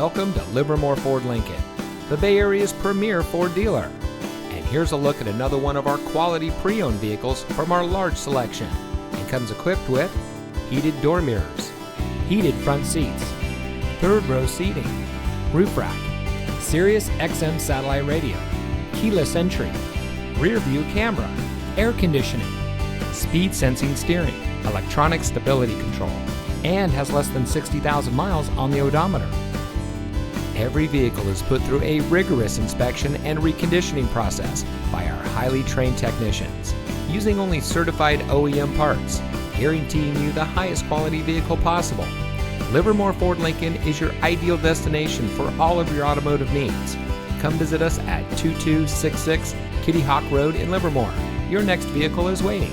Welcome to Livermore Ford Lincoln, the Bay Area's premier Ford dealer. And here's a look at another one of our quality pre-owned vehicles from our large selection, and comes equipped with heated door mirrors, heated front seats, third row seating, roof rack, Sirius XM satellite radio, keyless entry, rear view camera, air conditioning, speed sensing steering, electronic stability control, and has less than 60,000 miles on the odometer. Every vehicle is put through a rigorous inspection and reconditioning process by our highly trained technicians, using only certified OEM parts, guaranteeing you the highest quality vehicle possible. Livermore Ford Lincoln is your ideal destination for all of your automotive needs. Come visit us at 2266 Kittyhawk Road in Livermore. Your next vehicle is waiting.